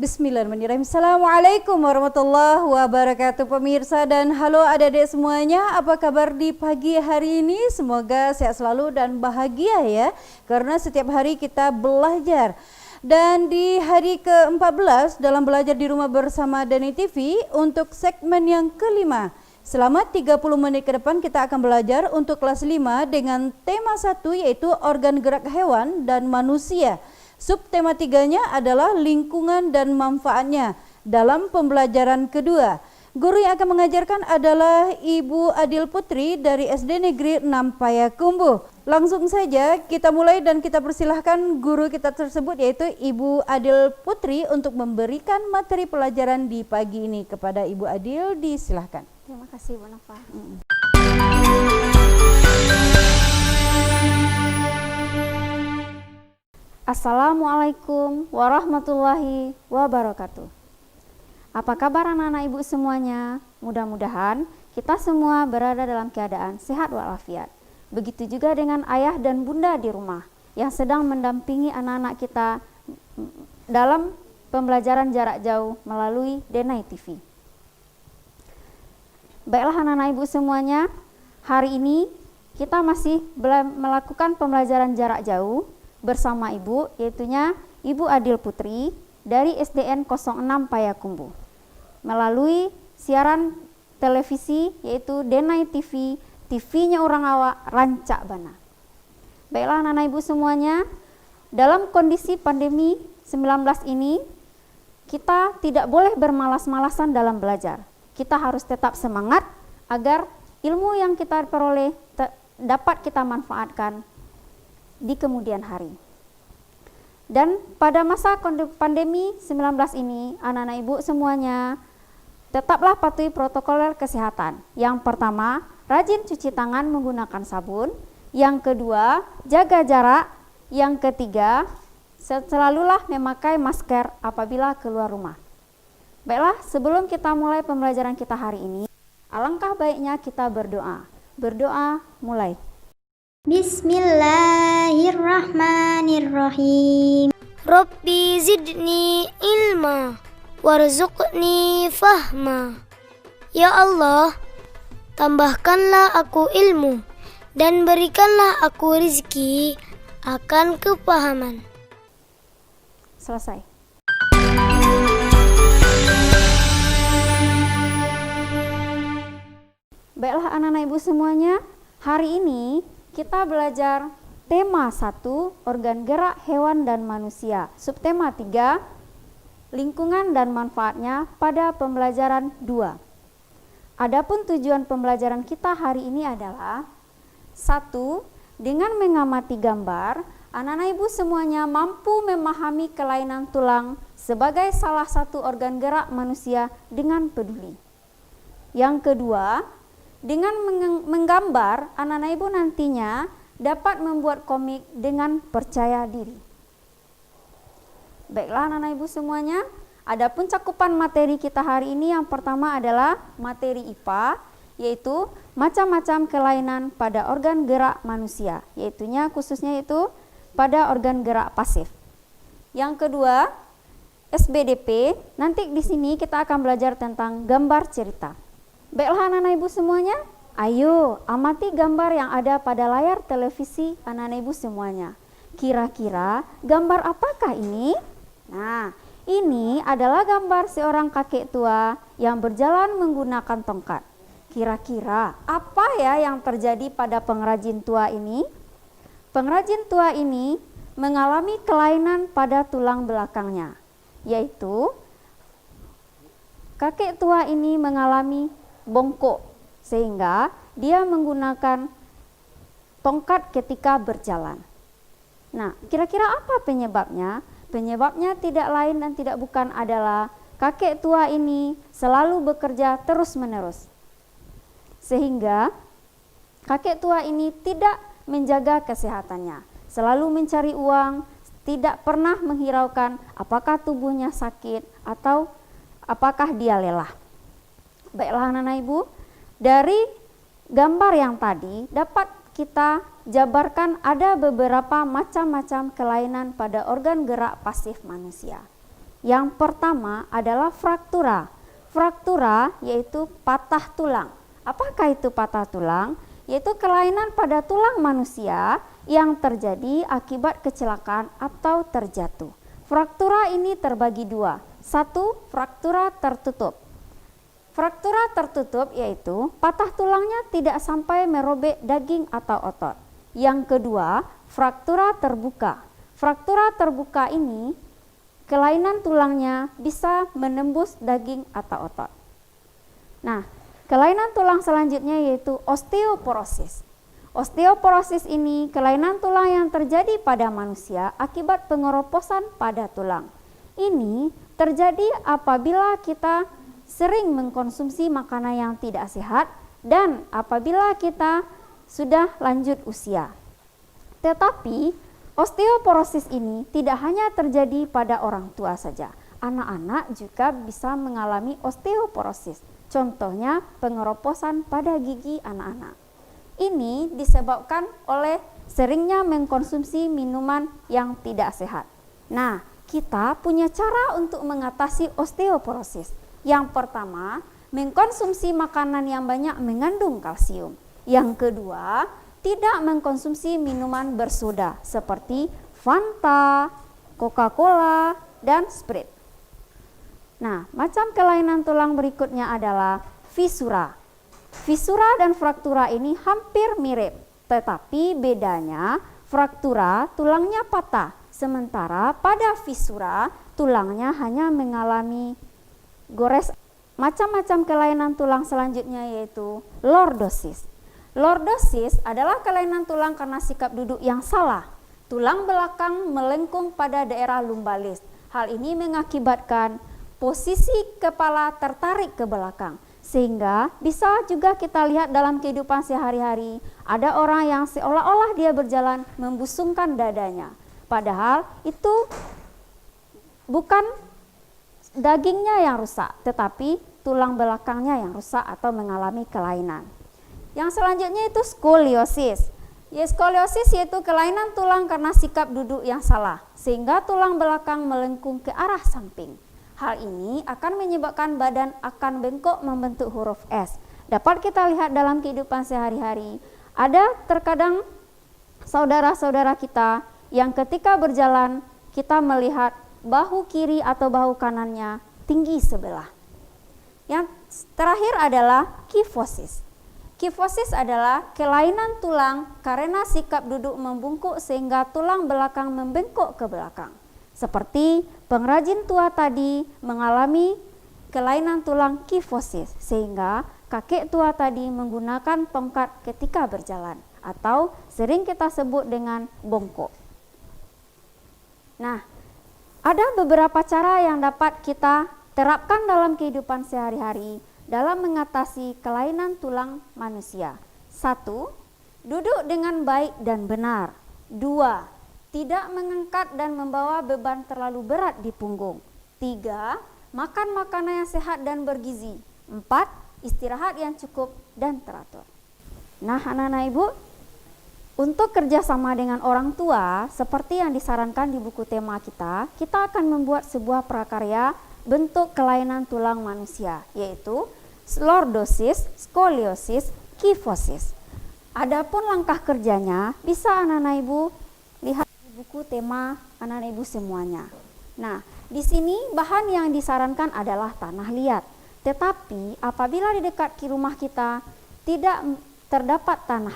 Bismillahirrahmanirrahim. Assalamualaikum warahmatullahi wabarakatuh pemirsa dan halo adik-adik semuanya. Apa kabar di pagi hari ini? Semoga sehat selalu dan bahagia ya. Karena setiap hari kita belajar. Dan di hari ke-14 dalam belajar di rumah bersama Dani TV untuk segmen yang kelima. Selama 30 menit ke depan kita akan belajar untuk kelas 5 dengan tema 1 yaitu organ gerak hewan dan manusia. Subtema 3-nya adalah lingkungan dan manfaatnya dalam pembelajaran kedua. Guru yang akan mengajarkan adalah Ibu Adil Putri dari SD Negeri 6 Payakumbuh. Langsung saja kita mulai dan kita persilahkan guru kita tersebut yaitu Ibu Adil Putri untuk memberikan materi pelajaran di pagi ini. Kepada Ibu Adil disilahkan. Terima kasih Bu Nafa. Assalamualaikum warahmatullahi wabarakatuh. Apa kabar anak-anak ibu semuanya? Mudah-mudahan kita semua berada dalam keadaan sehat walafiat. Begitu juga dengan ayah dan bunda di rumah yang sedang mendampingi anak-anak kita dalam pembelajaran jarak jauh melalui Denai TV. Baiklah anak-anak ibu semuanya, hari ini kita masih melakukan pembelajaran jarak jauh bersama ibu, yaitunya Ibu Adil Putri dari SDN 06 Payakumbuh melalui siaran televisi yaitu Denai TV, TV-nya orang awak Rancak Bana. Baiklah anak-anak ibu semuanya, dalam kondisi pandemi 19 ini kita tidak boleh bermalas-malasan dalam belajar. Kita harus tetap semangat agar ilmu yang kita peroleh dapat kita manfaatkan di kemudian hari. Dan pada masa pandemi 19 ini, anak-anak ibu semuanya tetaplah patuhi protokol kesehatan. Yang pertama, rajin cuci tangan menggunakan sabun. Yang kedua, jaga jarak. Yang ketiga, selalulah memakai masker apabila keluar rumah. Baiklah, sebelum kita mulai pembelajaran kita hari ini, alangkah baiknya kita berdoa. Berdoa mulai. Bismillahirrahmanirrahim. Rabbi zidni ilma warzuqni fahma. Ya Allah, tambahkanlah aku ilmu dan berikanlah aku rezeki akan kepahaman. Selesai. Baiklah anak-anak ibu semuanya, hari ini kita belajar tema 1, organ gerak hewan dan manusia. Subtema 3, lingkungan dan manfaatnya pada pembelajaran 2. Adapun tujuan pembelajaran kita hari ini adalah 1. Dengan mengamati gambar, anak-anak ibu semuanya mampu memahami kelainan tulang sebagai salah satu organ gerak manusia dengan peduli. Yang kedua, dengan menggambar, anak-anak ibu nantinya dapat membuat komik dengan percaya diri. Baiklah anak-anak ibu semuanya, adapun cakupan materi kita hari ini yang pertama adalah materi IPA, yaitu macam-macam kelainan pada organ gerak manusia, khususnya itu pada organ gerak pasif. Yang kedua, SBDP, nanti di sini kita akan belajar tentang gambar cerita. Baiklah anak-anak ibu semuanya, ayo amati gambar yang ada pada layar televisi anak-anak ibu semuanya. Kira-kira gambar apakah ini? Nah, ini adalah gambar seorang kakek tua yang berjalan menggunakan tongkat. Kira-kira apa ya yang terjadi pada pengrajin tua ini? Pengrajin tua ini mengalami kelainan pada tulang belakangnya, yaitu kakek tua ini mengalami bongkok sehingga dia menggunakan tongkat ketika berjalan. Nah, kira-kira apa penyebabnya? Penyebabnya tidak lain dan tidak bukan adalah kakek tua ini selalu bekerja terus-menerus. Sehingga kakek tua ini tidak menjaga kesehatannya, selalu mencari uang, tidak pernah menghiraukan apakah tubuhnya sakit atau apakah dia lelah. Baiklah anak-anak ibu, dari gambar yang tadi dapat kita jabarkan ada beberapa macam-macam kelainan pada organ gerak pasif manusia. Yang pertama adalah fraktura. Fraktura yaitu patah tulang. Apakah itu patah tulang? Yaitu kelainan pada tulang manusia yang terjadi akibat kecelakaan atau terjatuh. Fraktura ini terbagi dua. Satu, fraktura tertutup. Fraktura tertutup yaitu patah tulangnya tidak sampai merobek daging atau otot. Yang kedua, fraktura terbuka. Fraktura terbuka ini kelainan tulangnya bisa menembus daging atau otot. Nah, kelainan tulang selanjutnya yaitu osteoporosis. Osteoporosis ini kelainan tulang yang terjadi pada manusia akibat pengeroposan pada tulang. Ini terjadi apabila kita sering mengkonsumsi makanan yang tidak sehat dan apabila kita sudah lanjut usia. Tetapi osteoporosis ini tidak hanya terjadi pada orang tua saja. Anak-anak juga bisa mengalami osteoporosis. Contohnya pengeroposan pada gigi anak-anak. Ini disebabkan oleh seringnya mengkonsumsi minuman yang tidak sehat. Nah, kita punya cara untuk mengatasi osteoporosis. Yang pertama, mengkonsumsi makanan yang banyak mengandung kalsium. Yang kedua, tidak mengkonsumsi minuman bersoda seperti Fanta, Coca-Cola, dan Sprite. Nah, macam kelainan tulang berikutnya adalah fisura. Fisura dan fraktura ini hampir mirip, tetapi bedanya fraktura tulangnya patah, sementara pada fisura tulangnya hanya mengalami gores. Macam-macam kelainan tulang selanjutnya yaitu lordosis. Lordosis adalah kelainan tulang karena sikap duduk yang salah. Tulang belakang melengkung pada daerah lumbalis. Hal ini mengakibatkan posisi kepala tertarik ke belakang. Sehingga bisa juga kita lihat dalam kehidupan sehari-hari, ada orang yang seolah-olah dia berjalan membusungkan dadanya. Padahal itu bukan dagingnya yang rusak, tetapi tulang belakangnya yang rusak atau mengalami kelainan. Yang selanjutnya itu skoliosis. Skoliosis yaitu kelainan tulang karena sikap duduk yang salah, sehingga tulang belakang melengkung ke arah samping. Hal ini akan menyebabkan badan akan bengkok membentuk huruf S. Dapat kita lihat dalam kehidupan sehari-hari. Ada terkadang saudara-saudara kita yang ketika berjalan kita melihat bahu kiri atau bahu kanannya tinggi sebelah. Yang terakhir adalah kifosis. Kifosis adalah kelainan tulang karena sikap duduk membungkuk sehingga tulang belakang membengkok ke belakang. Seperti pengrajin tua tadi mengalami kelainan tulang kifosis sehingga kakek tua tadi menggunakan tongkat ketika berjalan atau sering kita sebut dengan bongkok. Nah, ada beberapa cara yang dapat kita terapkan dalam kehidupan sehari-hari dalam mengatasi kelainan tulang manusia. 1. Duduk dengan baik dan benar. 2. Tidak mengangkat dan membawa beban terlalu berat di punggung. 3. Makan makanan yang sehat dan bergizi. 4. Istirahat yang cukup dan teratur. Nah, anak-anak ibu, untuk kerjasama dengan orang tua, seperti yang disarankan di buku tema kita akan membuat sebuah prakarya bentuk kelainan tulang manusia, yaitu lordosis, skoliosis, kifosis. Adapun langkah kerjanya bisa anak-anak ibu lihat di buku tema anak-anak ibu semuanya. Nah, di sini bahan yang disarankan adalah tanah liat. Tetapi apabila di dekat rumah kita tidak terdapat tanah,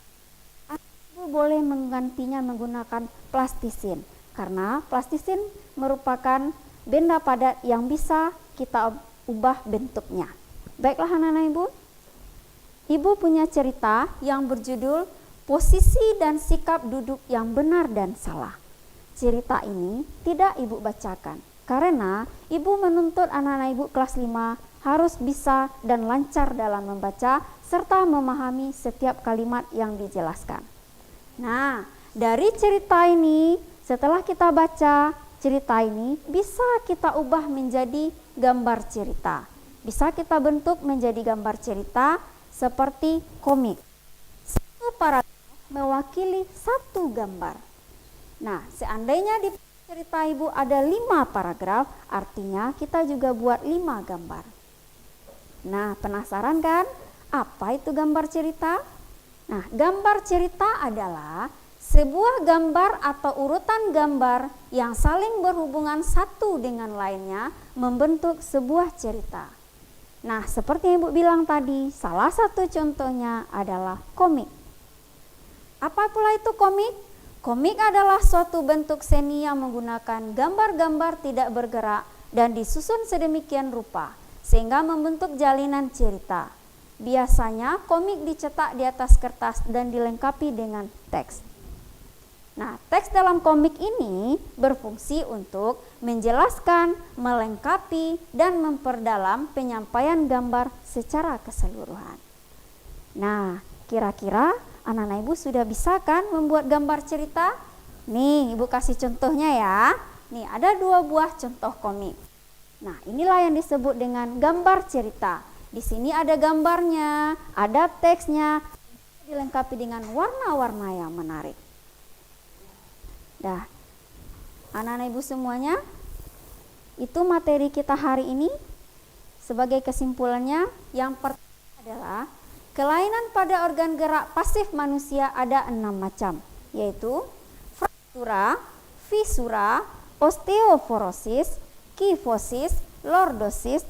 ibu boleh menggantinya menggunakan plastisin. Karena plastisin merupakan benda padat yang bisa kita ubah bentuknya. Baiklah anak-anak ibu, ibu punya cerita yang berjudul Posisi dan Sikap Duduk yang Benar dan Salah. Cerita ini tidak ibu bacakan karena ibu menuntut anak-anak ibu kelas 5 harus bisa dan lancar dalam membaca serta memahami setiap kalimat yang dijelaskan. Nah, dari cerita ini setelah kita baca cerita ini bisa kita ubah menjadi gambar cerita. Bisa kita bentuk menjadi gambar cerita seperti komik. Satu paragraf mewakili satu gambar. Nah, seandainya di cerita ibu ada 5 paragraf, artinya kita juga buat 5 gambar. Nah, penasaran kan? Apa itu gambar cerita? Nah, gambar cerita adalah sebuah gambar atau urutan gambar yang saling berhubungan satu dengan lainnya membentuk sebuah cerita. Nah, seperti yang Ibu bilang tadi, salah satu contohnya adalah komik. Apa pula itu komik? Komik adalah suatu bentuk seni yang menggunakan gambar-gambar tidak bergerak dan disusun sedemikian rupa sehingga membentuk jalinan cerita. Biasanya komik dicetak di atas kertas dan dilengkapi dengan teks. Nah, teks dalam komik ini berfungsi untuk menjelaskan, melengkapi, dan memperdalam penyampaian gambar secara keseluruhan. Nah, kira-kira anak-anak ibu sudah bisa kan membuat gambar cerita? Nih, ibu kasih contohnya ya. Nih, ada 2 buah contoh komik. Nah, inilah yang disebut dengan gambar cerita. Di sini ada gambarnya, ada teksnya, dilengkapi dengan warna-warna yang menarik. Dah, anak-anak ibu semuanya, itu materi kita hari ini. Sebagai kesimpulannya, yang pertama adalah kelainan pada organ gerak pasif manusia ada 6 macam, yaitu fraktura, fisura, osteoporosis, kifosis, lordosis,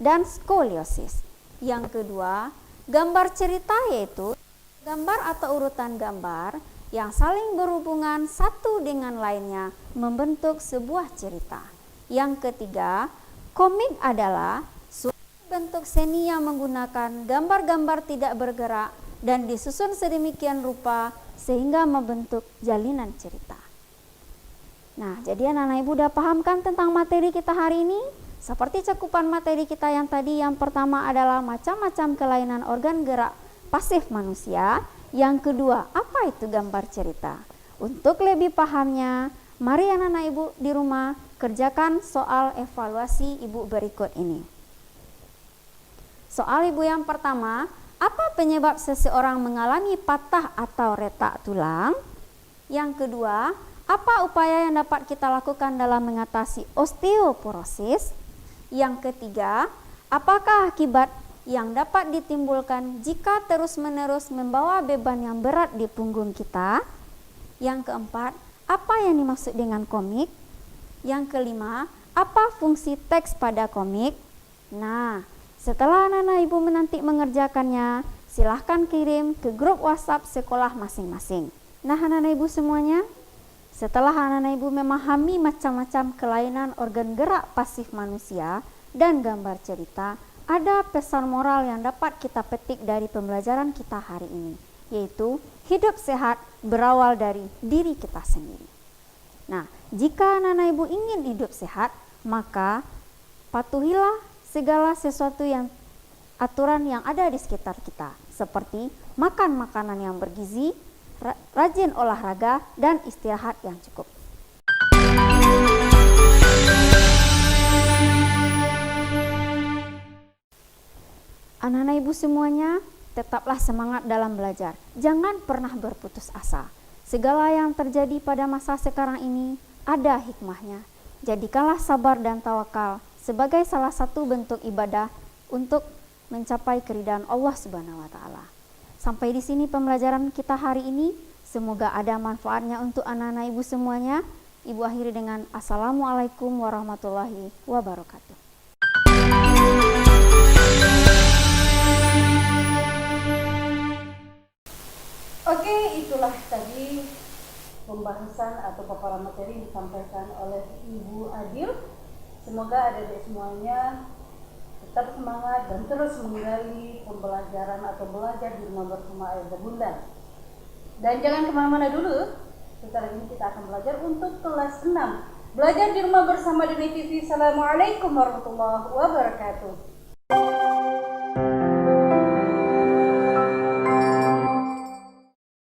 dan skoliosis. Yang kedua, gambar cerita yaitu gambar atau urutan gambar yang saling berhubungan satu dengan lainnya membentuk sebuah cerita. Yang ketiga, komik adalah suatu bentuk seni yang menggunakan gambar-gambar tidak bergerak dan disusun sedemikian rupa sehingga membentuk jalinan cerita. Nah, jadi anak-anak ibu udah paham kan tentang materi kita hari ini? Seperti cakupan materi kita yang tadi, yang pertama adalah macam-macam kelainan organ gerak pasif manusia. Yang kedua, apa itu gambar cerita? Untuk lebih pahamnya, mari anak-anak ibu di rumah kerjakan soal evaluasi ibu berikut ini. Soal ibu yang pertama, apa penyebab seseorang mengalami patah atau retak tulang? Yang kedua, apa upaya yang dapat kita lakukan dalam mengatasi osteoporosis? Yang ketiga, apakah akibat yang dapat ditimbulkan jika terus-menerus membawa beban yang berat di punggung kita? Yang keempat, apa yang dimaksud dengan komik? Yang kelima, apa fungsi teks pada komik? Nah, setelah anak-anak ibu menanti mengerjakannya, silahkan kirim ke grup WhatsApp sekolah masing-masing. Nah, anak-anak ibu semuanya, setelah anak-anak ibu memahami macam-macam kelainan organ gerak pasif manusia dan gambar cerita, ada pesan moral yang dapat kita petik dari pembelajaran kita hari ini, yaitu hidup sehat berawal dari diri kita sendiri. Nah, jika anak-anak ibu ingin hidup sehat, maka patuhilah segala sesuatu yang aturan yang ada di sekitar kita, seperti makan makanan yang bergizi, rajin olahraga, dan istirahat yang cukup. Anak-anak ibu semuanya, tetaplah semangat dalam belajar. Jangan pernah berputus asa. Segala yang terjadi pada masa sekarang ini ada hikmahnya. Jadikanlah sabar dan tawakal sebagai salah satu bentuk ibadah untuk mencapai keridhaan Allah Subhanahu wa taala. Sampai di sini pembelajaran kita hari ini. Semoga ada manfaatnya untuk anak-anak ibu semuanya. Ibu akhiri dengan Assalamualaikum warahmatullahi wabarakatuh. Oke, itulah tadi pembahasan atau paparan materi yang disampaikan oleh Ibu Adil. Semoga adik-adik semuanya tetap semangat dan terus menggali pembelajaran atau belajar di rumah bersama ayah dan bunda. Dan jangan kemana-mana dulu. Setelah ini kita akan belajar untuk kelas 6. Belajar di rumah bersama Dunia TV. Assalamualaikum warahmatullahi wabarakatuh.